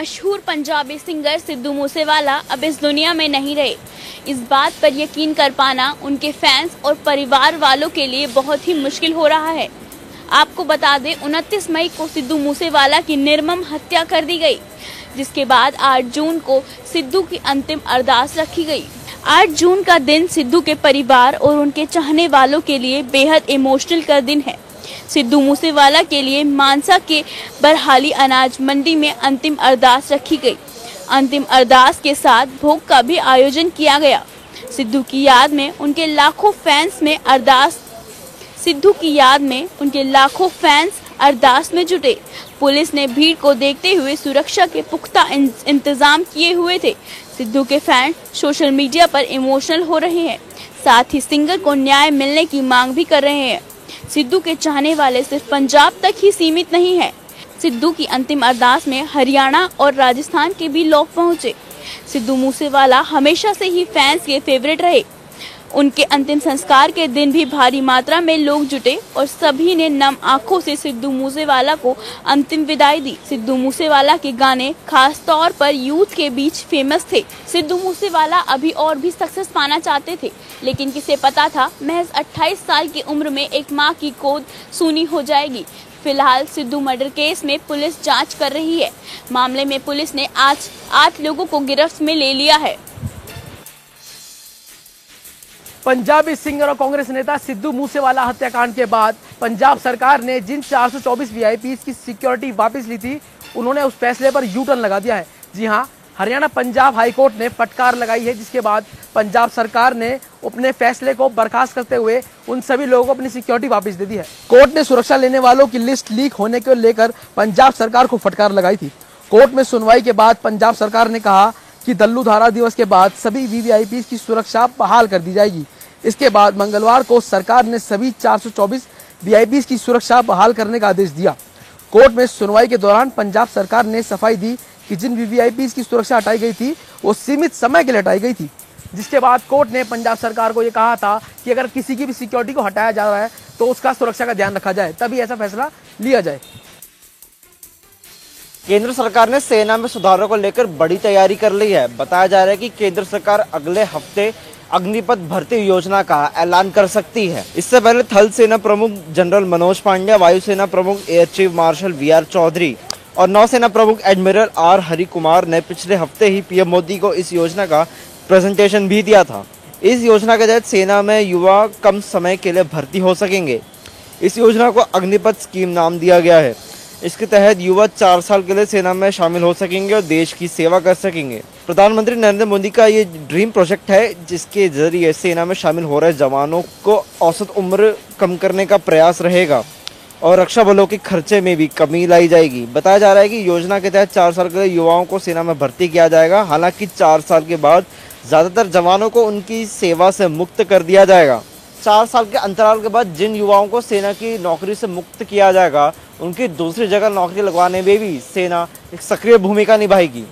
मशहूर पंजाबी सिंगर सिद्धू मूसेवाला अब इस दुनिया में नहीं रहे। इस बात पर यकीन कर पाना उनके फैंस और परिवार वालों के लिए बहुत ही मुश्किल हो रहा है। आपको बता दें, 29 मई को सिद्धू मूसेवाला की निर्मम हत्या कर दी गई, जिसके बाद 8 जून को सिद्धू की अंतिम अरदास रखी गई। 8 जून का दिन सिद्धू के परिवार और उनके चाहने वालों के लिए बेहद इमोशनल का दिन है। सिद्धू मूसेवाला के लिए मानसा के बरहाली अनाज मंडी में अंतिम अरदास रखी गई। अंतिम अरदास के साथ भोग का भी आयोजन किया गया। सिद्धू की याद में उनके लाखों फैंस अरदास में जुटे। पुलिस ने भीड़ को देखते हुए सुरक्षा के पुख्ता इंतजाम किए हुए थे। सिद्धू के फैन सोशल मीडिया पर इमोशनल हो रहे हैं, साथ ही सिंगर को न्याय मिलने की मांग भी कर रहे हैं। सिद्धू के चाहने वाले सिर्फ पंजाब तक ही सीमित नहीं है। सिद्धू की अंतिम अरदास में हरियाणा और राजस्थान के भी लोग पहुंचे। सिद्धू मूसेवाला हमेशा से ही फैंस के फेवरेट रहे। उनके अंतिम संस्कार के दिन भी भारी मात्रा में लोग जुटे और सभी ने नम आंखों से सिद्धू मूसेवाला को अंतिम विदाई दी। सिद्धू मूसेवाला के गाने खास तौर पर यूथ के बीच फेमस थे। सिद्धू मूसेवाला अभी और भी सक्सेस पाना चाहते थे, लेकिन किसे पता था महज 28 साल की उम्र में एक मां की गोद सूनी हो जाएगी। फिलहाल सिद्धू मर्डर केस में पुलिस जांच कर रही है। मामले में पुलिस ने आज 8 लोगों को गिरफ्त में ले लिया है। पंजाबी सिंगर और कांग्रेस नेता सिद्धू मूसेवाला हत्याकांड के बाद पंजाब सरकार ने जिन 424 वीआईपी की सिक्योरिटी वापस ली थी, उन्होंने उस फैसले पर यू टर्न लगा दिया है। जी हां, हरियाणा पंजाब हाईकोर्ट ने फटकार लगाई है, जिसके बाद पंजाब सरकार ने अपने फैसले को बर्खास्त करते हुए उन सभी लोगों को अपनी सिक्योरिटी वापस दे दी है। कोर्ट ने सुरक्षा लेने वालों की लिस्ट लीक होने को लेकर पंजाब सरकार को फटकार लगाई थी। कोर्ट में सुनवाई के बाद पंजाब सरकार ने कहा कि दल्लू धारा दिवस के बाद सभी वीवीआईपी की सुरक्षा बहाल कर दी जाएगी। इसके बाद मंगलवार को सरकार ने सभी 424 वीआईपी की सुरक्षा बहाल करने का आदेश दिया। कोर्ट में सुनवाई के दौरान पंजाब सरकार ने सफाई दी कि जिन वीवीआईपी की सुरक्षा हटाई गई थी वो सीमित समय के लिए हटाई गई थी, जिसके बाद कोर्ट ने पंजाब सरकार को ये कहा था कि अगर किसी की भी सिक्योरिटी को हटाया जा रहा है तो उसका सुरक्षा का ध्यान रखा जाए, तभी ऐसा फैसला लिया जाए। केंद्र सरकार ने सेना में सुधारों को लेकर बड़ी तैयारी कर ली है। बताया जा रहा है कि केंद्र सरकार अगले हफ्ते अग्निपथ भर्ती योजना का ऐलान कर सकती है। इससे पहले थल सेना प्रमुख जनरल मनोज पांड्या, वायुसेना प्रमुख air chief marshal V R. Chaudhary और नौसेना प्रमुख एडमिरल आर. हरि कुमार ने पिछले हफ्ते ही पीएम मोदी को इस योजना का प्रेजेंटेशन भी दिया था। इस योजना के तहत सेना में युवा कम समय के लिए भर्ती हो सकेंगे। इस योजना को अग्निपथ स्कीम नाम दिया गया है। इसके तहत युवा 4 साल के लिए सेना में शामिल हो सकेंगे और देश की सेवा कर सकेंगे। प्रधानमंत्री नरेंद्र मोदी का ये ड्रीम प्रोजेक्ट है, जिसके जरिए सेना में शामिल हो रहे जवानों को औसत उम्र कम करने का प्रयास रहेगा और रक्षा बलों के खर्चे में भी कमी लाई जाएगी। बताया जा रहा है कि योजना के तहत 4 साल के लिए युवाओं को सेना में भर्ती किया जाएगा। हालांकि 4 साल के बाद ज्यादातर जवानों को उनकी सेवा से मुक्त कर दिया जाएगा। 4 साल के अंतराल के बाद जिन युवाओं को सेना की नौकरी से मुक्त किया जाएगा, उनकी दूसरी जगह नौकरी लगवाने में भी सेना एक सक्रिय भूमिका निभाएगी।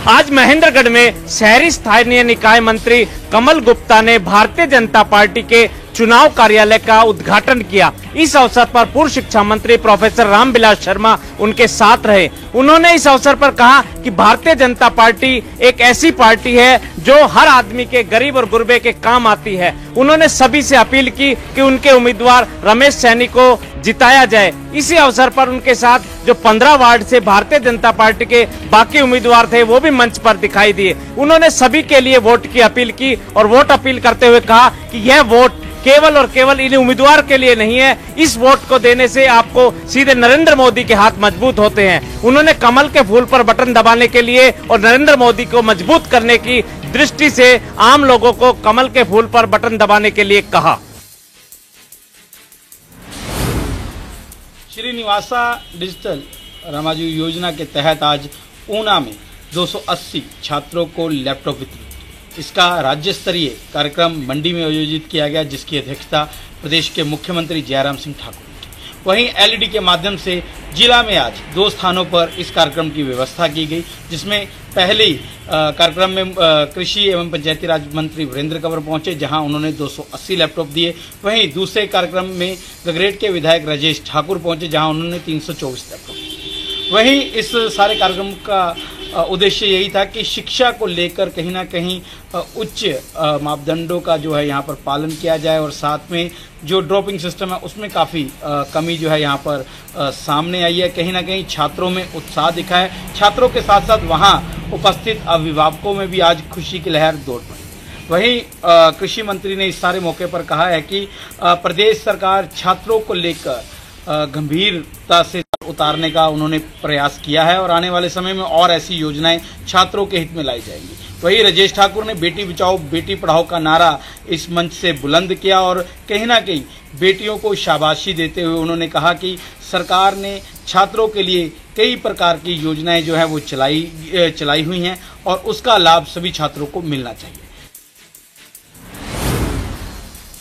आज महेंद्रगढ़ में शहरी स्थानीय निकाय मंत्री कमल गुप्ता ने भारतीय जनता पार्टी के चुनाव कार्यालय का उद्घाटन किया। इस अवसर पर पूर्व शिक्षा मंत्री प्रोफेसर रामविलास शर्मा उनके साथ रहे। उन्होंने इस अवसर पर कहा कि भारतीय जनता पार्टी एक ऐसी पार्टी है जो हर आदमी के, गरीब और गुरबे के काम आती है। उन्होंने सभी से अपील की कि उनके उम्मीदवार रमेश सैनी को जिताया जाए। इसी अवसर पर उनके साथ जो 15 वार्ड से भारतीय जनता पार्टी के बाकी उम्मीदवार थे, वो भी मंच पर दिखाई दिए। उन्होंने सभी के लिए वोट की अपील की और वोट अपील करते हुए कहा कि यह वोट केवल और केवल इन उम्मीदवार के लिए नहीं है। इस वोट को देने से आपको सीधे नरेंद्र मोदी के हाथ मजबूत होते हैं। उन्होंने कमल के फूल पर बटन दबाने के लिए और नरेंद्र मोदी को मजबूत करने की दृष्टि से आम लोगों को कमल के फूल पर बटन दबाने के लिए कहा। श्रीनिवासा डिजिटल रामाजू योजना के तहत आज ऊना में 280 छात्रों को लैपटॉप वितरित। इसका राज्य स्तरीय कार्यक्रम मंडी में आयोजित किया गया, जिसकी अध्यक्षता प्रदेश के मुख्यमंत्री जयराम सिंह ठाकुर ने की। वहीं एलईडी के माध्यम से जिला में आज 2 स्थानों पर इस कार्यक्रम की व्यवस्था की गई, जिसमें पहले कार्यक्रम में कृषि एवं पंचायती राज मंत्री वीरेंद्र कंवर पहुंचे, जहां उन्होंने 280 लैपटॉप दिए। वहीं दूसरे कार्यक्रम में गगरेट के विधायक राजेश ठाकुर पहुंचे, जहां उन्होंने 324 लैपटॉप दिए। वहीं इस सारे कार्यक्रम का उद्देश्य यही था कि शिक्षा को लेकर कहीं ना कहीं उच्च मापदंडों का जो है यहाँ पर पालन किया जाए, और साथ में जो ड्रॉपिंग सिस्टम है उसमें काफ़ी कमी जो है यहाँ पर सामने आई है। कहीं ना कहीं छात्रों में उत्साह दिखा है। छात्रों के साथ साथ वहाँ उपस्थित अभिभावकों में भी आज खुशी की लहर दौड़ पड़ी। वहीं कृषि मंत्री ने इस सारे मौके पर कहा है कि प्रदेश सरकार छात्रों को लेकर गंभीरता से उतारने का उन्होंने प्रयास किया है, और आने वाले समय में और ऐसी योजनाएं छात्रों के हित में लाई जाएंगी। वहीं राजेश ठाकुर ने बेटी बचाओ बेटी पढ़ाओ का नारा इस मंच से बुलंद किया, और कहीं ना कहीं बेटियों को शाबाशी देते हुए उन्होंने कहा कि सरकार ने छात्रों के लिए कई प्रकार की योजनाएं जो है वो चलाई हुई हैं, और उसका लाभ सभी छात्रों को मिलना चाहिए।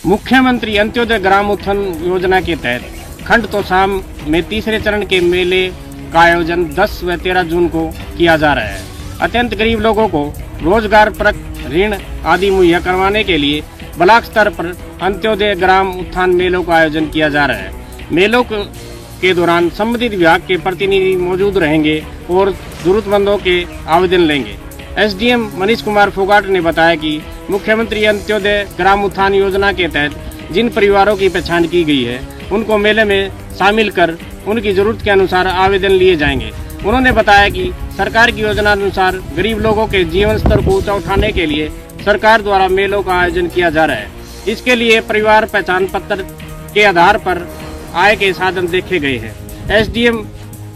मुख्यमंत्री अंत्योदय ग्राम उत्थान योजना के तहत खंड तोसाम में तीसरे चरण के मेले का आयोजन 10 व 13 जून को किया जा रहा है। अत्यंत गरीब लोगों को रोजगार परक ऋण आदि मुहैया करवाने के लिए ब्लॉक स्तर पर अंत्योदय ग्राम उत्थान मेलों का आयोजन किया जा रहा है। मेलों के दौरान संबंधित विभाग के प्रतिनिधि मौजूद रहेंगे और जरूरतमंदों के आवेदन लेंगे। एसडीएम मनीष कुमार फोगाट ने बताया कि मुख्यमंत्री अंत्योदय ग्राम उत्थान योजना के तहत जिन परिवारों की पहचान की गई है उनको मेले में शामिल कर उनकी जरूरत के अनुसार आवेदन लिए जाएंगे। उन्होंने बताया कि सरकार की योजना अनुसार गरीब लोगों के जीवन स्तर को ऊंचा उठाने के लिए सरकार द्वारा मेलों का आयोजन किया जा रहा है। इसके लिए परिवार पहचान पत्र के आधार पर आय के साधन देखे गए हैं। एसडीएम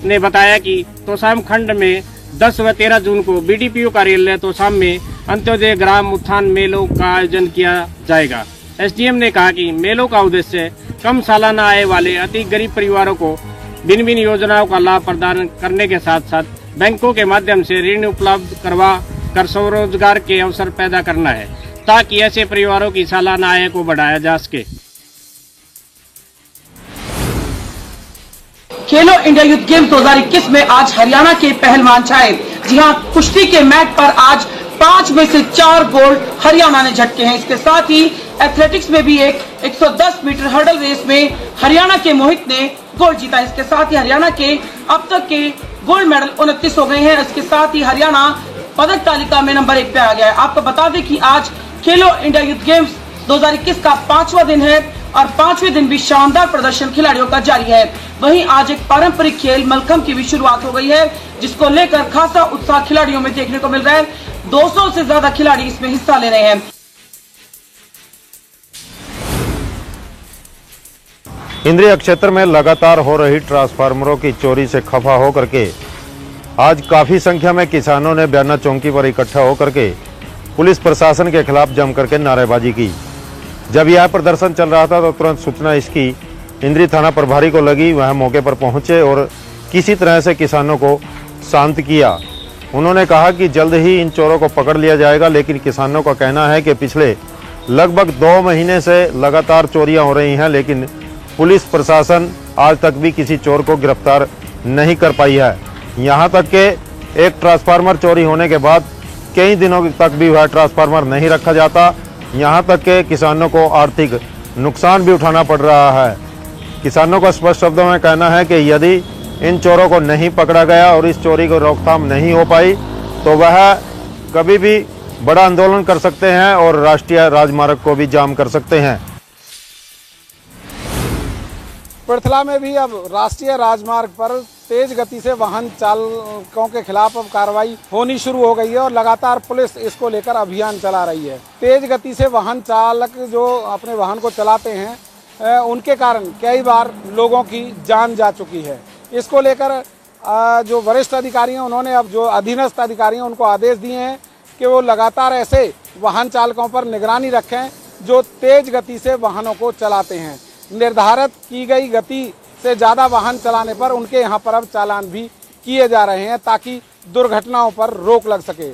ने बताया कि तोसाम खंड में 10 व 13 जून को बीडीपीओ कार्यालय तोसाम में अंत्योदय ग्राम उत्थान मेलों का आयोजन किया जाएगा। एसडीएम ने कहा कि मेलों का उद्देश्य कम सालाना आय वाले अति गरीब परिवारों को भिन्न योजनाओं का लाभ प्रदान करने के साथ साथ बैंकों के माध्यम से ऋण उपलब्ध करवा कर स्वरोजगार के अवसर पैदा करना है, ताकि ऐसे परिवारों की सालाना आय को बढ़ाया जा सके। खेलो इंडिया यूथ गेम्स 2021 में आज हरियाणा के पहलवान छाए। जी हां, कुश्ती के मैट पर आज 5 में से 4 गोल्ड हरियाणा ने झटके हैं। इसके साथ ही एथलेटिक्स में भी 110 मीटर हर्डल रेस में हरियाणा के मोहित ने गोल्ड जीता। इसके साथ ही हरियाणा के अब तक के गोल्ड मेडल 29 हो गए हैं। इसके साथ ही हरियाणा पदक तालिका में नंबर 1 पे आ गया है। आपको बता दें कि आज खेलो इंडिया यूथ गेम्स 2021 का 5वां दिन है, और 5वें दिन भी शानदार प्रदर्शन खिलाड़ियों का जारी है। वहीं आज एक पारंपरिक खेल मलखम्ब की भी शुरुआत हो गई है, जिसको लेकर खासा उत्साह खिलाड़ियों में देखने को मिल रहा है। 200 से ज्यादा खिलाड़ी इसमें हिस्सा ले रहे हैं। इंद्रिय क्षेत्र में लगातार हो रही ट्रांसफार्मरों की चोरी से खफा होकर के आज काफी संख्या में किसानों ने बयाना चौकी पर इकट्ठा होकर के पुलिस प्रशासन के खिलाफ जम करके नारेबाजी की। जब यह प्रदर्शन चल रहा था तो तुरंत सूचना इसकी इंद्री थाना प्रभारी को लगी। वह मौके पर पहुंचे और किसी तरह से किसानों को शांत किया। उन्होंने कहा कि जल्द ही इन चोरों को पकड़ लिया जाएगा, लेकिन किसानों का कहना है कि पिछले लगभग 2 महीने से लगातार चोरियां हो रही हैं, लेकिन पुलिस प्रशासन आज तक भी किसी चोर को गिरफ्तार नहीं कर पाई है। यहाँ तक के एक ट्रांसफार्मर चोरी होने के बाद कई दिनों तक भी वह ट्रांसफार्मर नहीं रखा जाता। यहाँ तक के किसानों को आर्थिक नुकसान भी उठाना पड़ रहा है। किसानों का स्पष्ट शब्दों में कहना है कि यदि इन चोरों को नहीं पकड़ा गया और इस चोरी को रोकथाम नहीं हो पाई तो वह कभी भी बड़ा आंदोलन कर सकते हैं और राष्ट्रीय राजमार्ग को भी जाम कर सकते हैं। पृथला में भी अब राष्ट्रीय राजमार्ग पर तेज गति से वाहन चालकों के खिलाफ अब कार्रवाई होनी शुरू हो गई है और लगातार पुलिस इसको लेकर अभियान चला रही है। तेज गति से वाहन चालक जो अपने वाहन को चलाते हैं उनके कारण कई बार लोगों की जान जा चुकी है। इसको लेकर जो वरिष्ठ अधिकारी हैं उन्होंने अब जो अधीनस्थ अधिकारी हैं उनको आदेश दिए हैं कि वो लगातार ऐसे वाहन चालकों पर निगरानी रखें जो तेज गति से वाहनों को चलाते हैं। निर्धारित की गई गति से ज़्यादा वाहन चलाने पर उनके यहाँ पर अब चालान भी किए जा रहे हैं ताकि दुर्घटनाओं पर रोक लग सके।